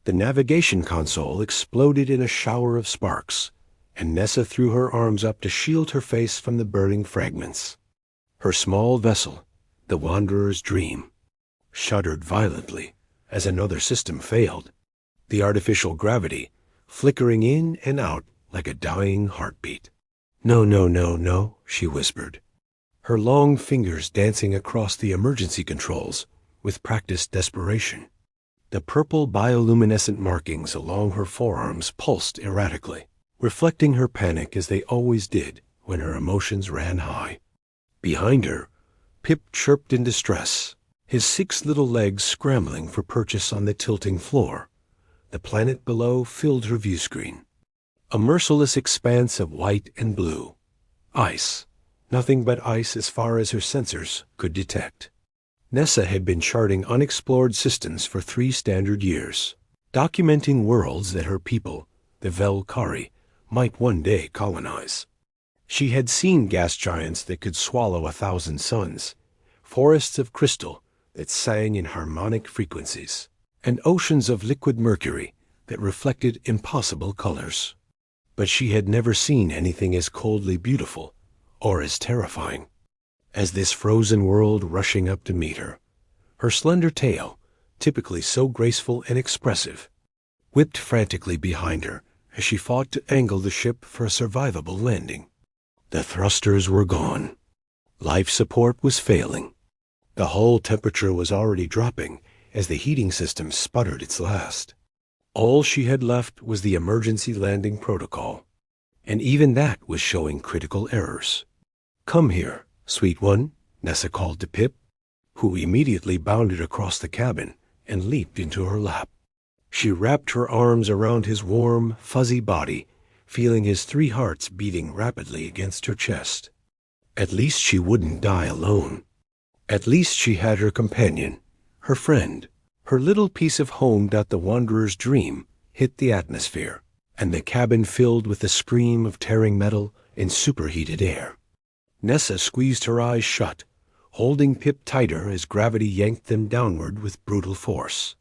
The navigation console exploded in a shower of sparks, and Nessa threw her arms up to shield her face from the burning fragments. Her small vessel, the Wanderer's Dream, shuddered violently as another system failed, the artificial gravity flickering in and out like a dying heartbeat. "No, no, no, no," she whispered, her long fingers dancing across the emergency controls with practiced desperation. The purple bioluminescent markings along her forearms pulsed erratically, reflecting her panic as they always did when her emotions ran high. Behind her, Pip chirped in distress, his 6 little legs scrambling for purchase on the tilting floor. The planet below filled her view screen, a merciless expanse of white and blue. Ice, nothing but ice as far as her sensors could detect. Nessa had been charting unexplored systems for 3 standard years, documenting worlds that her people, the Velkari, might one day colonize. She had seen gas giants that could swallow 1,000 suns, forests of crystal that sang in harmonic frequencies, and oceans of liquid mercury that reflected impossible colors. But she had never seen anything as coldly beautiful or as terrifying as this frozen world rushing up to meet her. Her slender tail, typically so graceful and expressive, whipped frantically behind her as she fought to angle the ship for a survivable landing. The thrusters were gone. Life support was failing. The hull temperature was already dropping as the heating system sputtered its last. All she had left was the emergency landing protocol, and even that was showing critical errors. "Come here, sweet one," Nessa called to Pip, who immediately bounded across the cabin and leaped into her lap. She wrapped her arms around his warm, fuzzy body, feeling his 3 hearts beating rapidly against her chest. At least she wouldn't die alone. At least she had her companion, her friend. Her little piece of home. The Wanderer's Dream hit the atmosphere, and the cabin filled with the scream of tearing metal and superheated air. Nessa squeezed her eyes shut, holding Pip tighter as gravity yanked them downward with brutal force.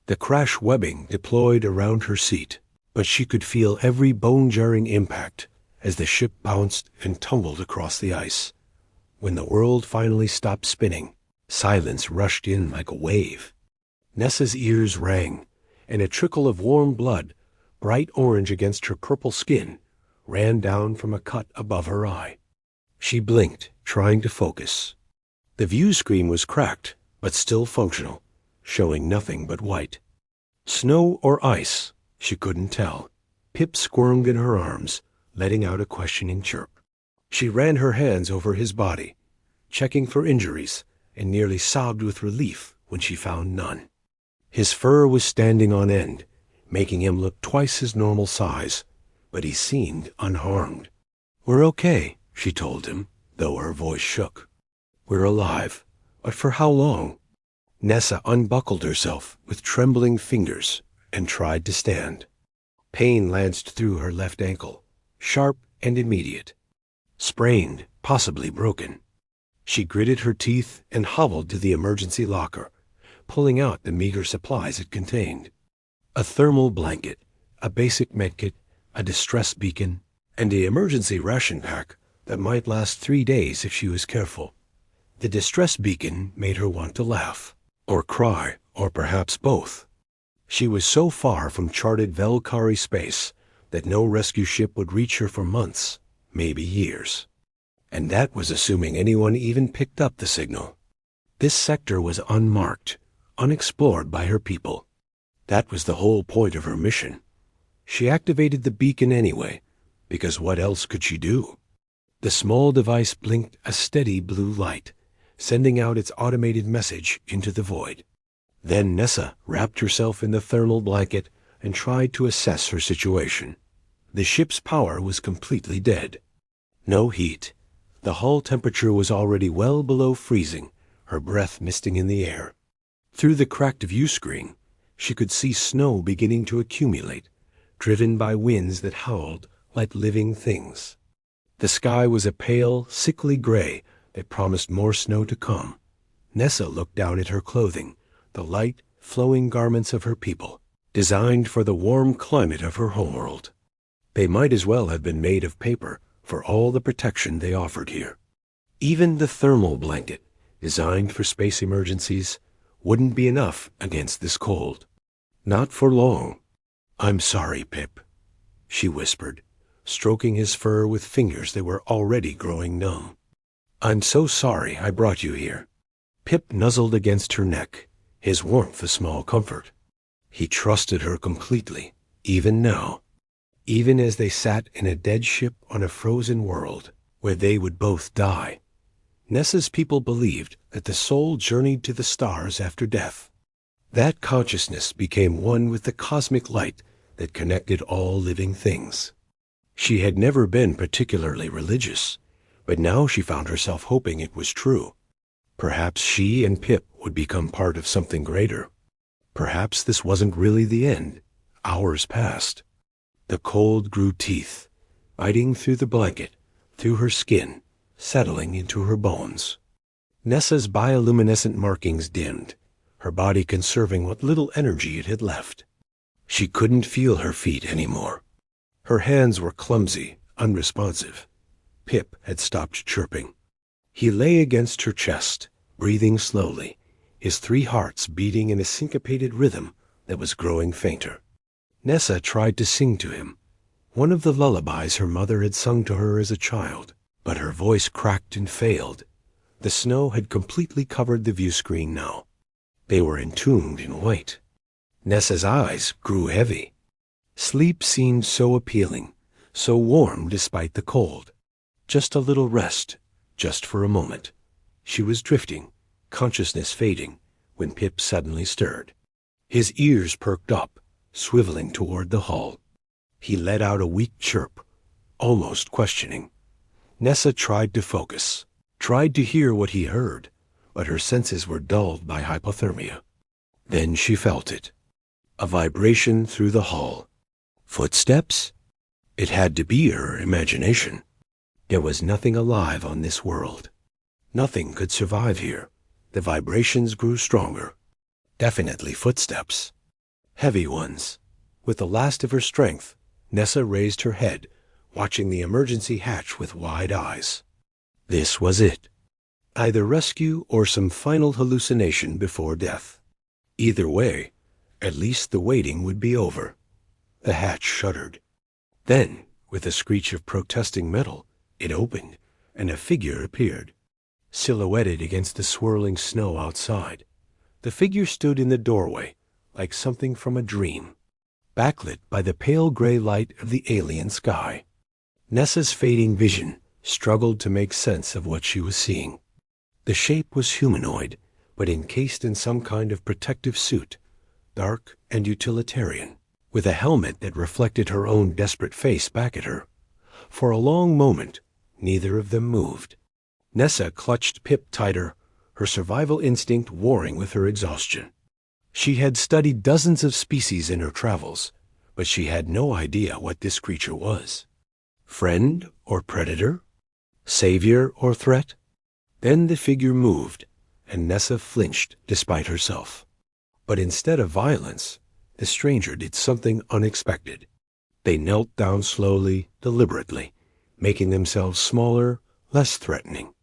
The crash webbing deployed around her seat, but she could feel every bone-jarring impact as the ship bounced and tumbled across the ice. When the world finally stopped spinning, silence rushed in like a wave. Nessa's ears rang, and a trickle of warm blood, bright orange against her purple skin, ran down from a cut above her eye. She blinked, trying to focus. The view screen was cracked, but still functional, showing nothing but white. Snow or ice, she couldn't tell. Pip squirmed in her arms, letting out a questioning chirp. She ran her hands over his body, checking for injuries, and nearly sobbed with relief when she found none. His fur was standing on end, making him look twice his normal size, but he seemed unharmed. "We're okay," she told him, though her voice shook. "We're alive, but for how long?" Nessa unbuckled herself with trembling fingers and tried to stand. Pain lanced through her left ankle, sharp and immediate. Sprained, possibly broken. She gritted her teeth and hobbled to the emergency locker, pulling out the meager supplies it contained. A thermal blanket, a basic medkit, a distress beacon, and the emergency ration pack that might last 3 days if she was careful. The distress beacon made her want to laugh, or cry, or perhaps both. She was so far from charted Velkari space that no rescue ship would reach her for months, maybe years. And that was assuming anyone even picked up the signal. This sector was unmarked, unexplored by her people. That was the whole point of her mission. She activated the beacon anyway, because what else could she do? The small device blinked a steady blue light, sending out its automated message into the void. Then Nessa wrapped herself in the thermal blanket and tried to assess her situation. The ship's power was completely dead. No heat. The hull temperature was already well below freezing, her breath misting in the air. Through the cracked view screen, she could see snow beginning to accumulate, driven by winds that howled like living things. The sky was a pale, sickly gray that promised more snow to come. Nessa looked down at her clothing, the light, flowing garments of her people. designed for the warm climate of her homeworld. They might as well have been made of paper for all the protection they offered here. Even the thermal blanket, designed for space emergencies, wouldn't be enough against this cold. Not for long. "I'm sorry, Pip," she whispered, stroking his fur with fingers that were already growing numb. "I'm so sorry I brought you here." Pip nuzzled against her neck, his warmth a small comfort. He trusted her completely, even now, even as they sat in a dead ship on a frozen world where they would both die. Nessa's people believed that the soul journeyed to the stars after death. That consciousness became one with the cosmic light that connected all living things. She had never been particularly religious, but now she found herself hoping it was true. Perhaps she and Pip would become part of something greater. Perhaps this wasn't really the end. Hours passed. The cold grew teeth, biting through the blanket, through her skin, settling into her bones. Nessa's bioluminescent markings dimmed, her body conserving what little energy it had left. She couldn't feel her feet anymore. Her hands were clumsy, unresponsive. Pip had stopped chirping. He lay against her chest, breathing slowly, his 3 hearts beating in a syncopated rhythm that was growing fainter. Nessa tried to sing to him, one of the lullabies her mother had sung to her as a child, but her voice cracked and failed. The snow had completely covered the view screen now. They were entombed in white. Nessa's eyes grew heavy. Sleep seemed so appealing, so warm despite the cold. Just a little rest, just for a moment. She was drifting, consciousness fading, when Pip suddenly stirred. His ears perked up, swiveling toward the hull. He let out a weak chirp, almost questioning. Nessa tried to focus, tried to hear what he heard, but her senses were dulled by hypothermia. Then she felt it. A vibration through the hull. Footsteps? It had to be her imagination. There was nothing alive on this world. Nothing could survive here. The vibrations grew stronger. Definitely footsteps. Heavy ones. With the last of her strength, Nessa raised her head, watching the emergency hatch with wide eyes. This was it. Either rescue or some final hallucination before death. Either way, at least the waiting would be over. The hatch shuddered. Then, with a screech of protesting metal, it opened, and a figure appeared, silhouetted against the swirling snow outside. The figure stood in the doorway, like something from a dream, backlit by the pale gray light of the alien sky. Nessa's fading vision struggled to make sense of what she was seeing. The shape was humanoid, but encased in some kind of protective suit, dark and utilitarian, with a helmet that reflected her own desperate face back at her. For a long moment, neither of them moved. Nessa clutched Pip tighter, her survival instinct warring with her exhaustion. She had studied dozens of species in her travels, but she had no idea what this creature was. Friend or predator? Savior or threat? Then the figure moved, and Nessa flinched despite herself. But instead of violence, the stranger did something unexpected. They knelt down slowly, deliberately, making themselves smaller, less threatening.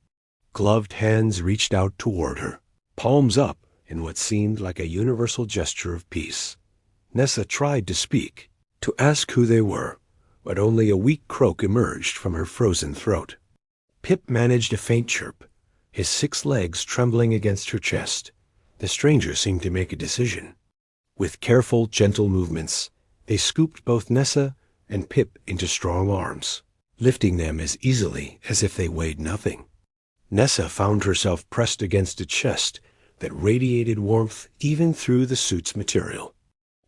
Gloved hands reached out toward her, palms up in what seemed like a universal gesture of peace. Nessa tried to speak, to ask who they were, but only a weak croak emerged from her frozen throat. Pip managed a faint chirp, his 6 legs trembling against her chest. The stranger seemed to make a decision. With careful, gentle movements, they scooped both Nessa and Pip into strong arms, lifting them as easily as if they weighed nothing. Nessa found herself pressed against a chest that radiated warmth even through the suit's material.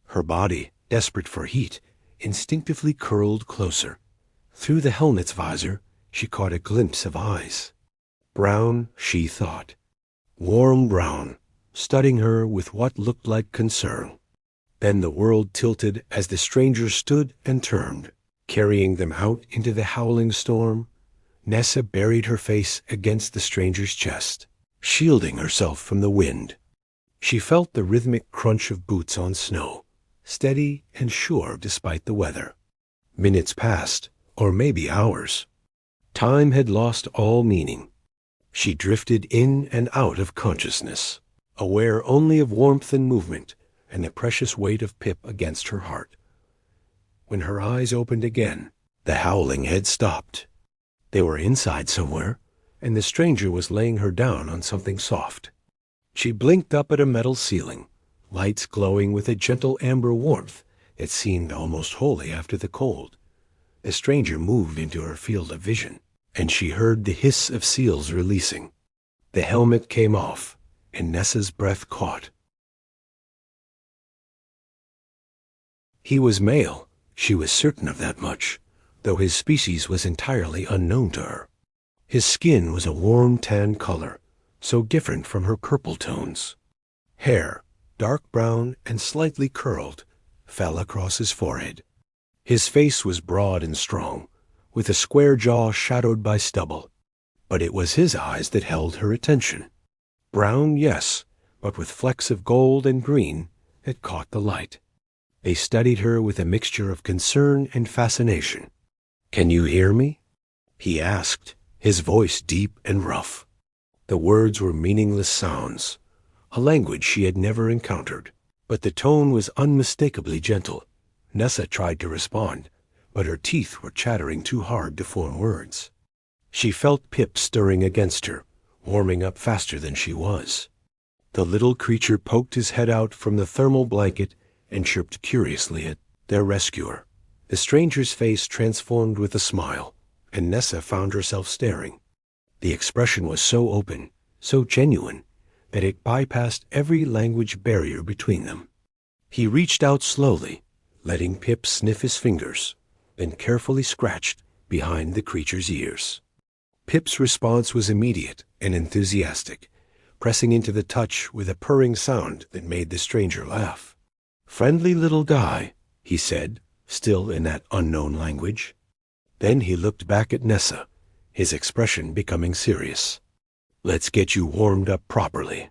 Her body, desperate for heat, instinctively curled closer. Through the helmet's visor, she caught a glimpse of eyes. Brown, she thought. Warm brown, studying her with what looked like concern. Then the world tilted as the stranger stood and turned, carrying them out into the howling storm. Nessa buried her face against the stranger's chest, shielding herself from the wind. She felt the rhythmic crunch of boots on snow, steady and sure despite the weather. Minutes passed, or maybe hours. Time had lost all meaning. She drifted in and out of consciousness, aware only of warmth and movement and the precious weight of Pip against her heart. When her eyes opened again, the howling had stopped. They were inside somewhere, and the stranger was laying her down on something soft. She blinked up at a metal ceiling, lights glowing with a gentle amber warmth that seemed almost holy after the cold. The stranger moved into her field of vision, and she heard the hiss of seals releasing. The helmet came off, and Nessa's breath caught. He was male, she was certain of that much, though his species was entirely unknown to her. His skin was a warm tan color, so different from her purple tones. Hair, dark brown and slightly curled, fell across his forehead. His face was broad and strong, with a square jaw shadowed by stubble. But it was his eyes that held her attention. Brown, yes, but with flecks of gold and green that caught the light. They studied her with a mixture of concern and fascination. "Can you hear me?" he asked, his voice deep and rough. The words were meaningless sounds, a language she had never encountered, but the tone was unmistakably gentle. Nessa tried to respond, but her teeth were chattering too hard to form words. She felt Pip stirring against her, warming up faster than she was. The little creature poked his head out from the thermal blanket and chirped curiously at their rescuer. The stranger's face transformed with a smile, and Nessa found herself staring. The expression was so open, so genuine, that it bypassed every language barrier between them. He reached out slowly, letting Pip sniff his fingers, then carefully scratched behind the creature's ears. Pip's response was immediate and enthusiastic, pressing into the touch with a purring sound that made the stranger laugh. "Friendly little guy," he said, still in that unknown language. Then he looked back at Nessa, his expression becoming serious. "Let's get you warmed up properly."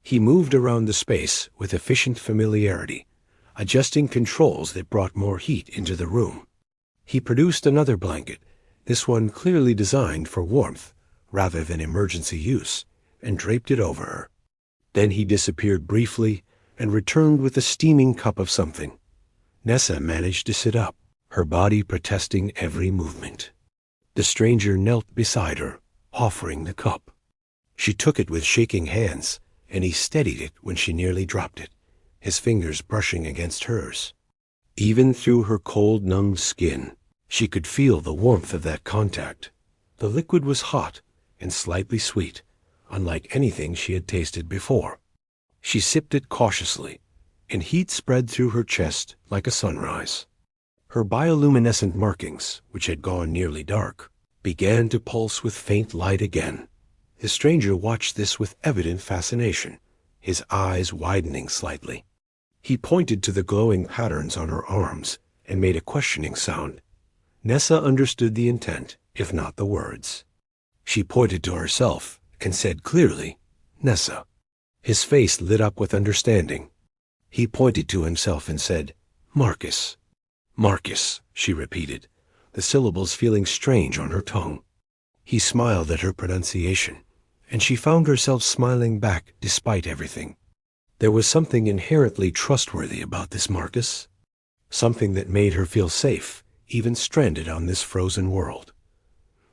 He moved around the space with efficient familiarity, adjusting controls that brought more heat into the room. He produced another blanket, this one clearly designed for warmth rather than emergency use, and draped it over her. Then he disappeared briefly and returned with a steaming cup of something. Nessa managed to sit up, her body protesting every movement. The stranger knelt beside her, offering the cup. She took it with shaking hands, and he steadied it when she nearly dropped it, his fingers brushing against hers. Even through her cold, numbed skin, she could feel the warmth of that contact. The liquid was hot and slightly sweet, unlike anything she had tasted before. She sipped it cautiously, and heat spread through her chest like a sunrise. Her bioluminescent markings, which had gone nearly dark, began to pulse with faint light again. The stranger watched this with evident fascination, his eyes widening slightly. He pointed to the glowing patterns on her arms and made a questioning sound. Nessa understood the intent, if not the words. She pointed to herself and said clearly, "Nessa." His face lit up with understanding. He pointed to himself and said, "Marcus." "Marcus," she repeated, the syllables feeling strange on her tongue. He smiled at her pronunciation, and she found herself smiling back despite everything. There was something inherently trustworthy about this Marcus, something that made her feel safe, even stranded on this frozen world.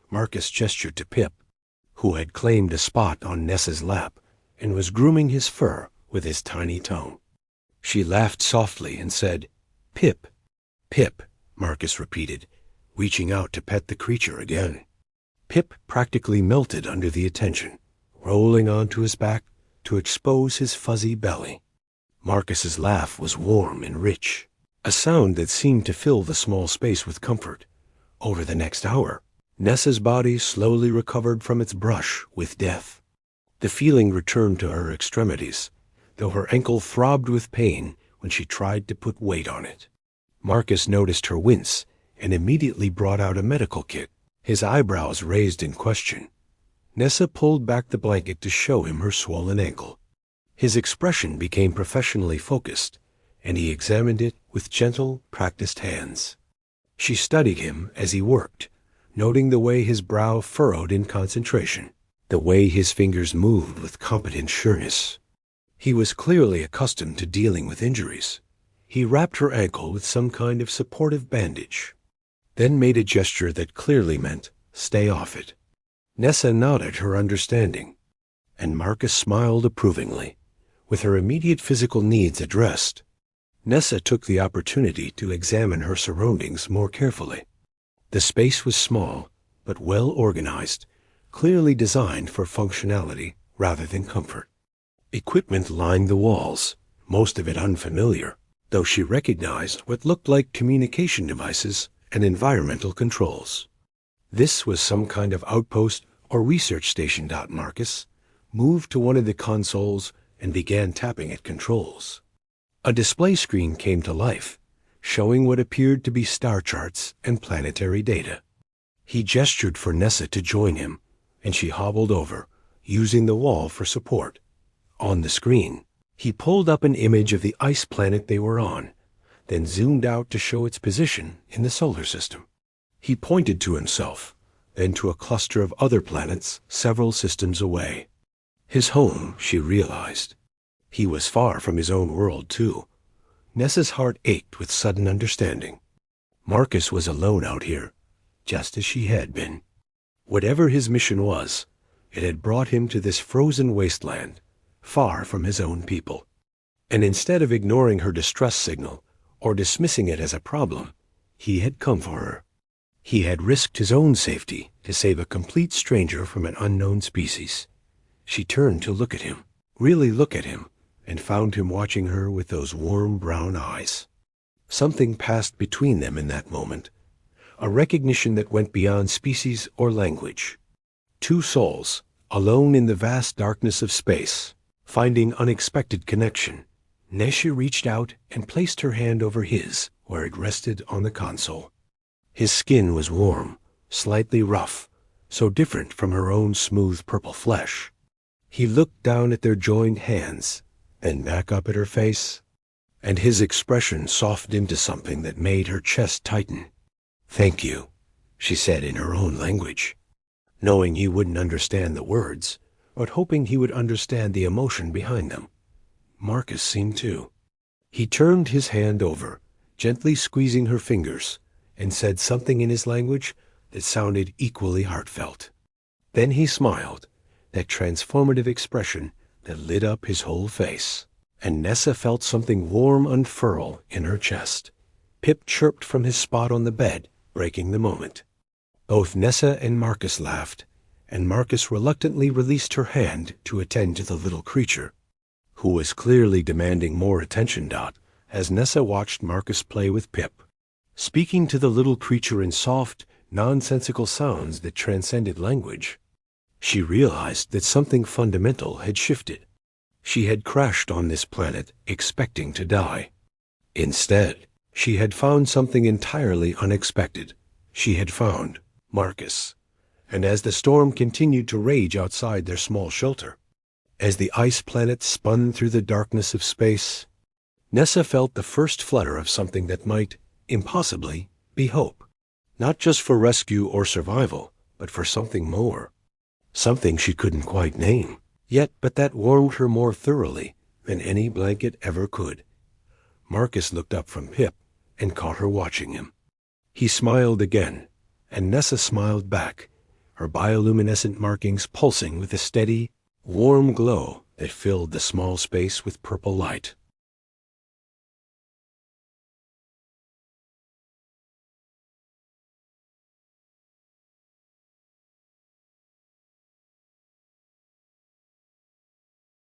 Marcus gestured to Pip, who had claimed a spot on Nessa's lap and was grooming his fur with his tiny tongue. She laughed softly and said, "Pip." "Pip," Marcus repeated, reaching out to pet the creature again. Pip practically melted under the attention, rolling onto his back to expose his fuzzy belly. Marcus's laugh was warm and rich, a sound that seemed to fill the small space with comfort. Over the next hour, Nessa's body slowly recovered from its brush with death. The feeling returned to her extremities, though her ankle throbbed with pain when she tried to put weight on it. Marcus noticed her wince and immediately brought out a medical kit, his eyebrows raised in question. Nessa pulled back the blanket to show him her swollen ankle. His expression became professionally focused, and he examined it with gentle, practiced hands. She studied him as he worked, noting the way his brow furrowed in concentration, the way his fingers moved with competent sureness. He was clearly accustomed to dealing with injuries. He wrapped her ankle with some kind of supportive bandage, then made a gesture that clearly meant, "Stay off it." Nessa nodded her understanding, and Marcus smiled approvingly. With her immediate physical needs addressed, Nessa took the opportunity to examine her surroundings more carefully. The space was small, but well organized, clearly designed for functionality rather than comfort. Equipment lined the walls, most of it unfamiliar, though she recognized what looked like communication devices and environmental controls. This was some kind of outpost or research station. Marcus moved to one of the consoles and began tapping at controls. A display screen came to life, showing what appeared to be star charts and planetary data. He gestured for Nessa to join him, and she hobbled over, using the wall for support. On the screen, he pulled up an image of the ice planet they were on, then zoomed out to show its position in the solar system. He pointed to himself, then to a cluster of other planets several systems away. His home, she realized. He was far from his own world, too. Nessa's heart ached with sudden understanding. Marcus was alone out here, just as she had been. Whatever his mission was, it had brought him to this frozen wasteland, far from his own people. And instead of ignoring her distress signal or dismissing it as a problem, he had come for her. He had risked his own safety to save a complete stranger from an unknown species. She turned to look at him, really look at him, and found him watching her with those warm brown eyes. Something passed between them in that moment, a recognition that went beyond species or language. Two souls, alone in the vast darkness of space, finding unexpected connection. Nessa reached out and placed her hand over his, where it rested on the console. His skin was warm, slightly rough, so different from her own smooth purple flesh. He looked down at their joined hands, then back up at her face, and his expression softened into something that made her chest tighten. "Thank you," she said in her own language, knowing he wouldn't understand the words, but hoping he would understand the emotion behind them. Marcus seemed to. He turned his hand over, gently squeezing her fingers, and said something in his language that sounded equally heartfelt. Then he smiled, that transformative expression that lit up his whole face, and Nessa felt something warm unfurl in her chest. Pip chirped from his spot on the bed, breaking the moment. Both Nessa and Marcus laughed, and Marcus reluctantly released her hand to attend to the little creature, who was clearly demanding more attention. As Nessa watched Marcus play with Pip, speaking to the little creature in soft, nonsensical sounds that transcended language, she realized that something fundamental had shifted. She had crashed on this planet expecting to die. Instead, she had found something entirely unexpected. She had found Marcus. And as the storm continued to rage outside their small shelter, as the ice planet spun through the darkness of space, Nessa felt the first flutter of something that might, impossibly, be hope. Not just for rescue or survival, but for something more. Something she couldn't quite name, but that warmed her more thoroughly than any blanket ever could. Marcus looked up from Pip and caught her watching him. He smiled again, and Nessa smiled back, her bioluminescent markings pulsing with a steady, warm glow that filled the small space with purple light.